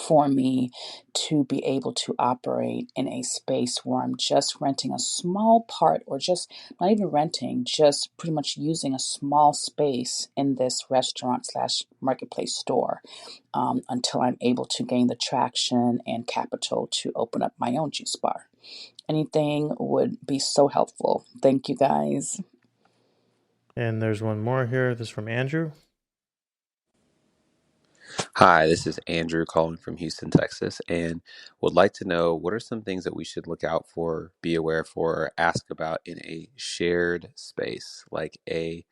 for me to be able to operate in a space where I'm just renting a small part, or just not even renting, just pretty much using a small space in this restaurant / marketplace store until I'm able to gain the traction and capital to open up my own juice bar? Anything would be so helpful. Thank you, guys. And there's one more here. This is from Andrew. Hi, this is Andrew calling from Houston, Texas, and would like to know what are some things that we should look out for, be aware for, or ask about in a shared space, like a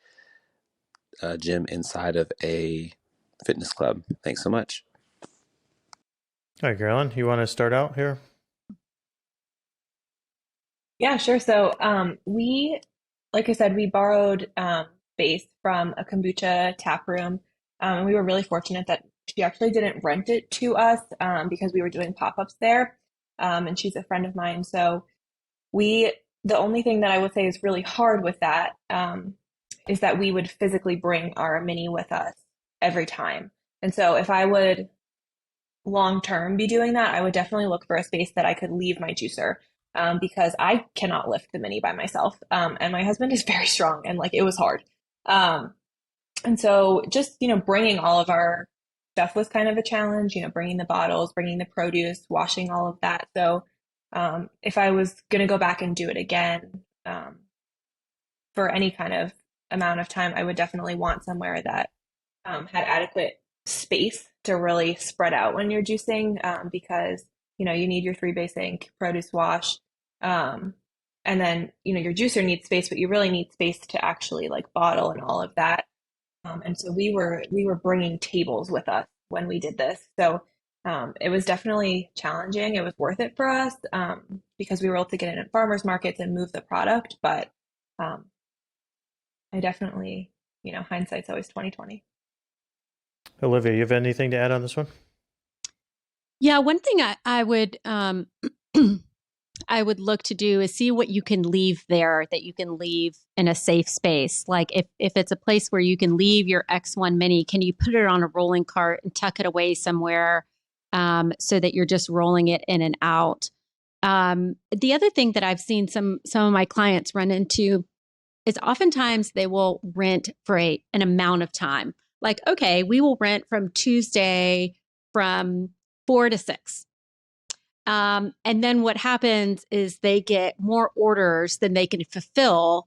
gym inside of a fitness club. Thanks so much. All right, Caroline, you want to start out here? Yeah, sure. So like I said, we borrowed space from a kombucha tap room. And we were really fortunate that she actually didn't rent it to us because we were doing pop-ups there. And she's a friend of mine. So the only thing that I would say is really hard with that is that we would physically bring our mini with us every time. And so if I would long-term be doing that, I would definitely look for a space that I could leave my juicer. Because I cannot lift the mini by myself. And my husband is very strong, and like it was hard. And so just, bringing all of our stuff was kind of a challenge, bringing the bottles, bringing the produce, washing all of that. So if I was going to go back and do it again for any kind of amount of time, I would definitely want somewhere that had adequate space to really spread out when you're juicing because, you need your 3-bay sink, produce wash. And then, your juicer needs space, but you really need space to actually like bottle and all of that. And so we were bringing tables with us when we did this. So it was definitely challenging. It was worth it for us because we were able to get in at farmers markets and move the product. But I definitely, hindsight's always 20/20. Olivia, you have anything to add on this one? Yeah, one thing I would I would look to do is see what you can leave there that you can leave in a safe space. Like if it's a place where you can leave your X1 Mini, can you put it on a rolling cart and tuck it away somewhere so that you're just rolling it in and out? The other thing that I've seen some of my clients run into is oftentimes they will rent for an amount of time. Like, okay, we will rent from Tuesday from 4 to 6. And then what happens is they get more orders than they can fulfill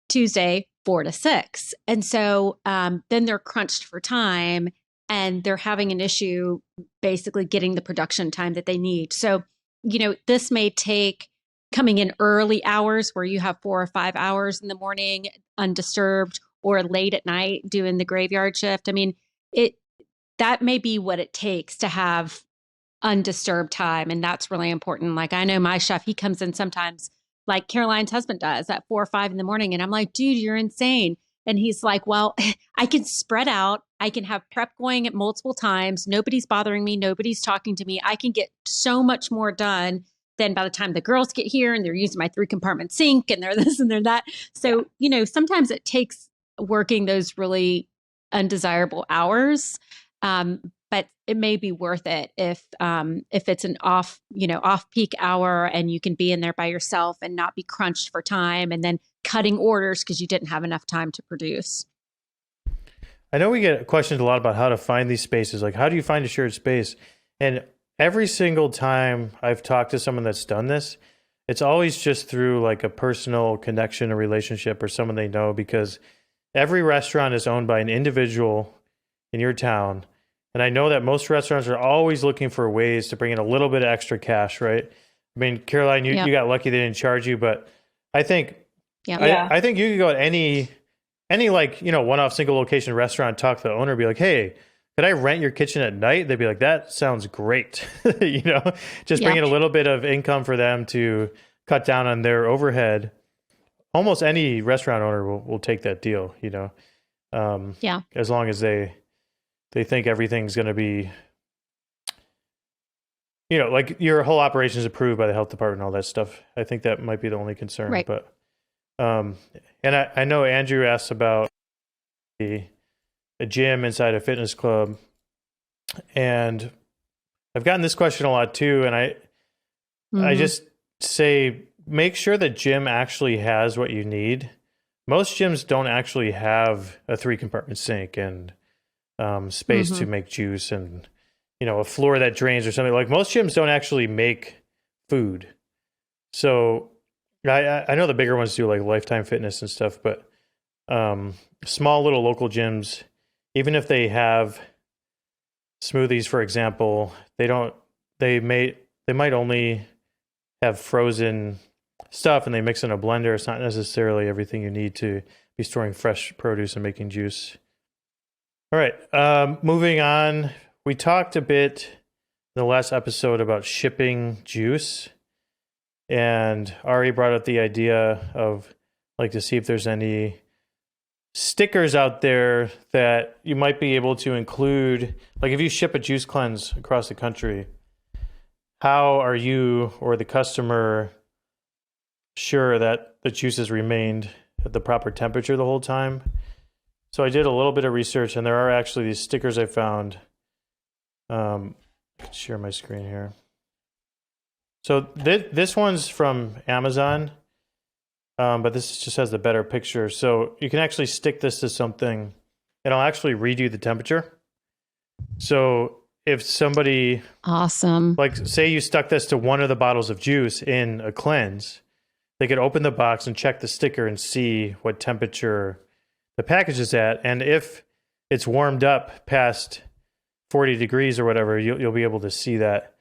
Tuesday, 4 to 6. And so then they're crunched for time and they're having an issue basically getting the production time that they need. So, this may take coming in early hours where you have 4 or 5 hours in the morning undisturbed, or late at night doing the graveyard shift. I mean, that may be what it takes to have undisturbed time. And that's really important. Like, I know my chef, he comes in sometimes like Caroline's husband does at 4 or 5 in the morning. And I'm like, dude, you're insane. And he's like, well, I can spread out. I can have prep going at multiple times. Nobody's bothering me. Nobody's talking to me. I can get so much more done than by the time the girls get here and they're using my 3-compartment sink and they're this and they're that. So, sometimes it takes working those really undesirable hours. But it may be worth it if it's an off peak hour and you can be in there by yourself and not be crunched for time and then cutting orders because you didn't have enough time to produce. I know we get questions a lot about how to find these spaces. Like, how do you find a shared space? And every single time I've talked to someone that's done this, it's always just through like a personal connection, a relationship, or someone they know, because every restaurant is owned by an individual in your town. And I know that most restaurants are always looking for ways to bring in a little bit of extra cash, right? I mean, Caroline, you got lucky they didn't charge you, but I think I think you could go at any like, one-off single location restaurant, talk to the owner, be like, hey, could I rent your kitchen at night? They'd be like, that sounds great. Just bring in a little bit of income for them to cut down on their overhead. Almost any restaurant owner will take that deal, as long as they think everything's going to be, like your whole operation is approved by the health department and all that stuff. I think that might be the only concern. Right. But, and I know Andrew asked about a gym inside a fitness club. And I've gotten this question a lot too. And I just say, make sure the gym actually has what you need. Most gyms don't actually have a 3-compartment sink and space to make juice and, a floor that drains or something. Like, most gyms don't actually make food. So I know the bigger ones do, like Lifetime Fitness and stuff, but small little local gyms, even if they have smoothies, for example, they might only have frozen stuff and they mix in a blender. It's not necessarily everything you need to be storing fresh produce and making juice. All right, moving on. We talked a bit in the last episode about shipping juice, and Ari brought up the idea of like to see if there's any stickers out there that you might be able to include. Like, if you ship a juice cleanse across the country, how are you or the customer sure that the juice has remained at the proper temperature the whole time? So I did a little bit of research, and there are actually these stickers I found. I can share my screen here. So this one's from Amazon, but this just has the better picture. So you can actually stick this to something, and I'll actually read you the temperature. So if somebody... Awesome. Like, say you stuck this to one of the bottles of juice in a cleanse, they could open the box and check the sticker and see what temperature the package is at. And if it's warmed up past 40 degrees or whatever, you'll be able to see that.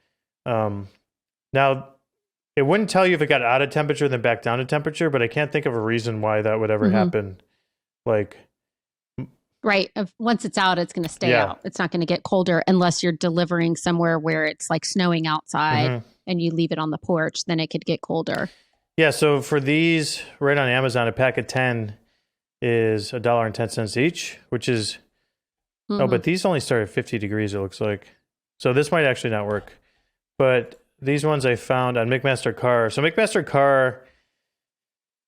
Now, it wouldn't tell you if it got out of temperature then back down to temperature, but I can't think of a reason why that would ever happen. Like, right. Once it's out, it's going to stay out. It's not going to get colder unless you're delivering somewhere where it's like snowing outside and you leave it on the porch, then it could get colder. Yeah. So for these, right on Amazon, a pack of 10 is $1.10 each, which is, oh, but these only start at 50 degrees, it looks like. So this might actually not work. But these ones I found on McMaster Carr. So McMaster Carr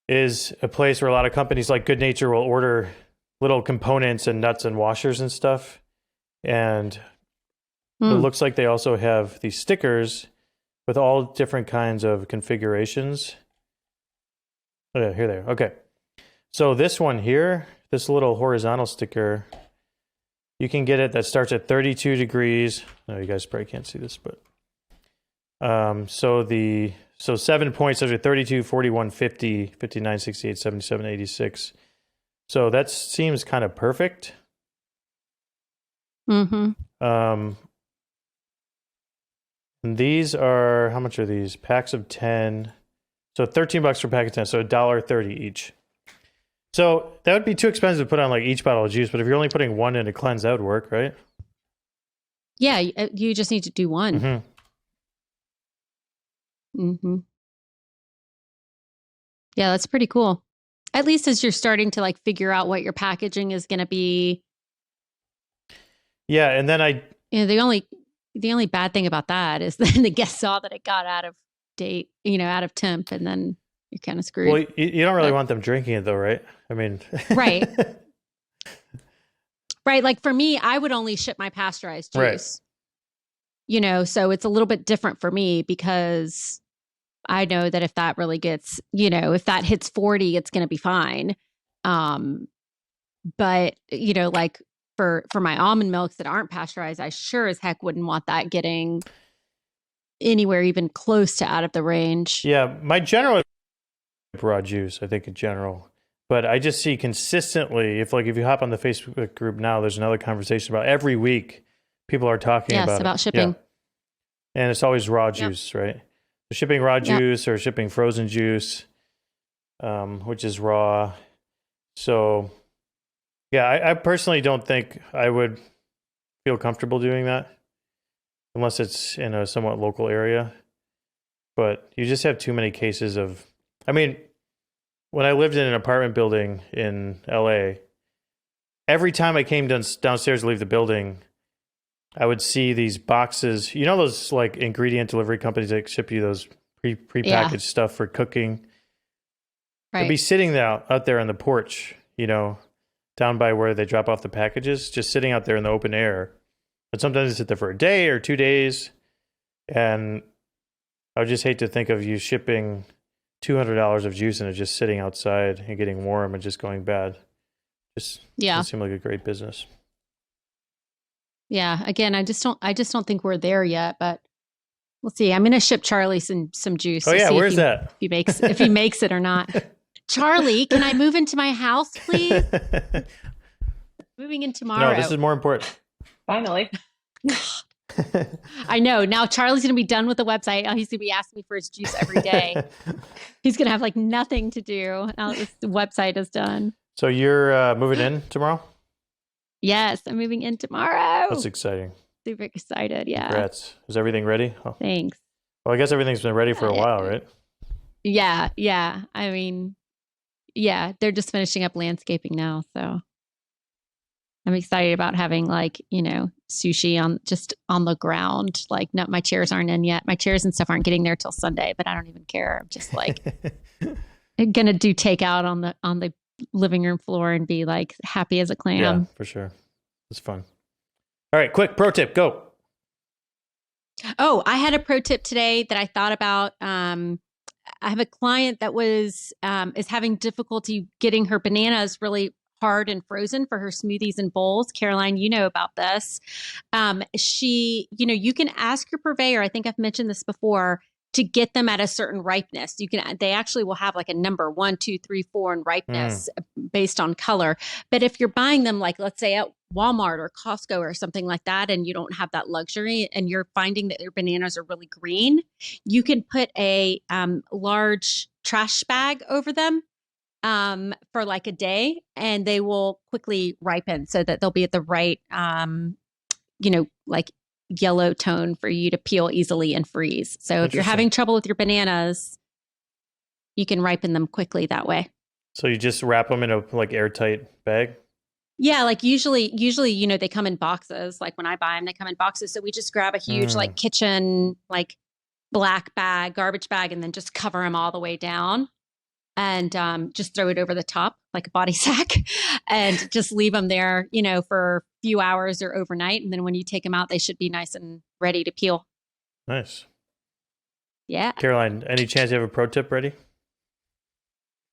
is a place where a lot of companies like Goodnature will order little components and nuts and washers and stuff. And it looks like they also have these stickers with all different kinds of configurations. Oh, yeah, here they are. Okay. So this one here, this little horizontal sticker, you can get it that starts at 32 degrees. No, you guys probably can't see this, but so 7 points are 32, 41, 50, 59, 68, 77, 86. So that seems kind of perfect. And these are, how much are these? Packs of 10. So $13 for pack of 10, so $1.30 each. So that would be too expensive to put on like each bottle of juice, but if you're only putting one in a cleanse, that would work, right? Yeah, you just need to do one. Yeah, that's pretty cool. At least as you're starting to like figure out what your packaging is going to be. Yeah, and then the only bad thing about that is then the guest saw that it got out of date, out of temp, and then you're kind of screwed. Well, you don't really want them drinking it though, right? I mean, right. Right. Like for me, I would only ship my pasteurized juice, so it's a little bit different for me because I know that if that really gets, if that hits 40, it's going to be fine. But, like for my almond milks that aren't pasteurized, I sure as heck wouldn't want that getting anywhere even close to out of the range. Yeah. My general raw juice, I think in general, but I just see consistently, if you hop on the Facebook group now, there's another conversation about every week people are talking about shipping. Yeah. And it's always raw juice, right? Shipping raw juice or shipping frozen juice, which is raw. So, yeah, I personally don't think I would feel comfortable doing that unless it's in a somewhat local area. But you just have too many cases of... I mean, when I lived in an apartment building in LA, every time I came downstairs to leave the building, I would see these boxes, those like ingredient delivery companies that ship you those prepackaged stuff for cooking. Right. They'd be sitting out there on the porch, down by where they drop off the packages, just sitting out there in the open air. But sometimes they sit there for a day or 2 days. And I would just hate to think of you shipping $200 of juice and it just sitting outside and getting warm and just going bad. Just doesn't seem like a great business. Yeah. Again, I just don't think we're there yet, but we'll see. I'm going to ship Charlie some juice. Oh yeah. Where's that? If he makes it or not. Charlie, can I move into my house, please? Moving in tomorrow. No, this is more important. Finally. I know. Now Charlie's going to be done with the website. Now he's going to be asking me for his juice every day. He's going to have like nothing to do now that the website is done. So you're moving in tomorrow? Yes, I'm moving in tomorrow. That's exciting. Super excited. Yeah. Congrats. Is everything ready? Oh. Thanks. Well, I guess everything's been ready for a while, right? Yeah. Yeah. I mean, yeah, they're just finishing up landscaping now. So I'm excited about having sushi on the ground. Like, no, my chairs aren't in yet. My chairs and stuff aren't getting there till Sunday, but I don't even care. I'm just going to do takeout on the living room floor and be like happy as a clam. Yeah, for sure. It's fun. All right, quick pro tip, go. Oh, I had a pro tip today that I thought about. I have a client that is having difficulty getting her bananas really hard and frozen for her smoothies and bowls. Caroline, you know about this. You can ask your purveyor, I think I've mentioned this before, to get them at a certain ripeness. They actually will have like a number 1, 2, 3, 4 in ripeness based on color. But if you're buying them, like let's say at Walmart or Costco or something like that, and you don't have that luxury and you're finding that your bananas are really green, you can put a large trash bag over them for like a day, and they will quickly ripen so that they'll be at the right, like yellow tone for you to peel easily and freeze. So if you're having trouble with your bananas, you can ripen them quickly that way. So you just wrap them in a like airtight bag? Yeah, like usually, they come in boxes. Like when I buy them, they come in boxes. So we just grab a huge like kitchen, like black garbage bag, and then just cover them all the way down and just throw it over the top like a body sack and just leave them there, for a few hours or overnight. And then when you take them out, they should be nice and ready to peel. Nice. Yeah. Caroline, any chance you have a pro tip ready?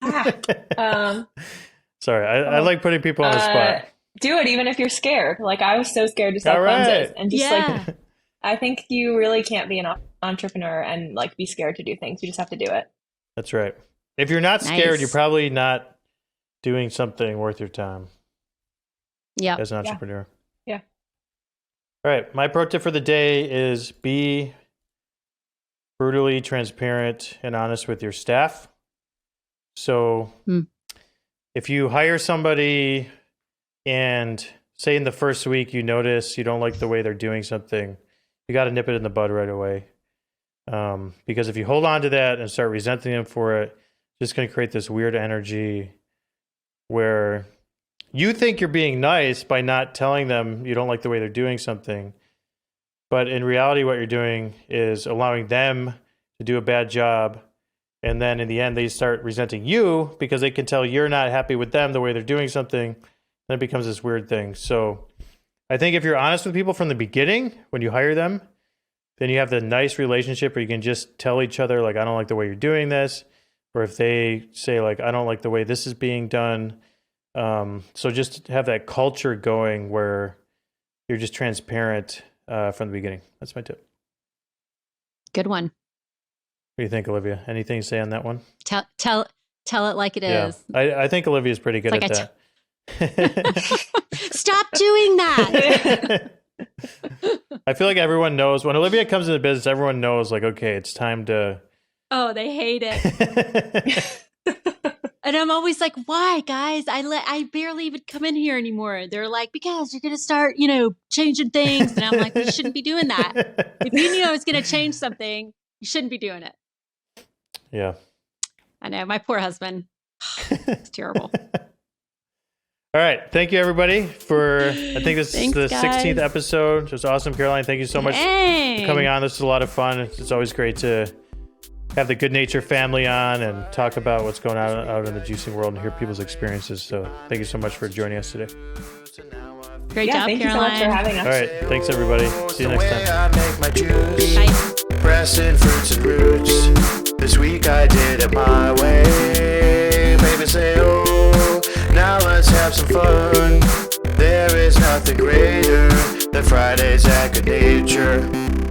Sorry, I like putting people on the spot. Do it even if you're scared. Like, I was so scared to sell cleanses. And just I think you really can't be an entrepreneur and like be scared to do things. You just have to do it. That's right. If you're not scared, you're probably not doing something worth your time. Yeah. As an entrepreneur. Yeah. All right. My pro tip for the day is be brutally transparent and honest with your staff. So if you hire somebody and say in the first week you notice you don't like the way they're doing something, you got to nip it in the bud right away. Because if you hold on to that and start resenting them for it, it's just going to create this weird energy where you think you're being nice by not telling them you don't like the way they're doing something. But in reality, what you're doing is allowing them to do a bad job. And then in the end, they start resenting you because they can tell you're not happy with them the way they're doing something. Then it becomes this weird thing. So I think if you're honest with people from the beginning, when you hire them, then you have the nice relationship where you can just tell each other, like, I don't like the way you're doing this. Or if they say, like, I don't like the way this is being done. So just have that culture going where you're just transparent from the beginning. That's my tip. Good one. What do you think, Olivia? Anything to say on that one? Tell it like it is. I think Olivia's pretty good at that. Stop doing that. I feel like everyone knows when Olivia comes into business, everyone knows, like, okay, it's time to. Oh, they hate it. And I'm always like, why, guys? I barely even come in here anymore. They're like, because you're going to start, changing things. And I'm like, you shouldn't be doing that. If you knew I was going to change something, you shouldn't be doing it. Yeah. I know. My poor husband. It's terrible. All right. Thank you, everybody, for, I think this is the 16th episode. It was awesome, Caroline. Thank you so much for coming on. This is a lot of fun. It's always great to have the Goodnature family on and talk about what's going on out in the juicing world and hear people's experiences. So thank you so much for joining us today. Great job, thank Caroline. you so much for having us. All right. Thanks, everybody. See you next time. I make my juice, Bye. pressing fruits and roots. This week I did it my way. Baby say, oh, now let's have some fun. There is nothing greater than Fridays at Goodnature.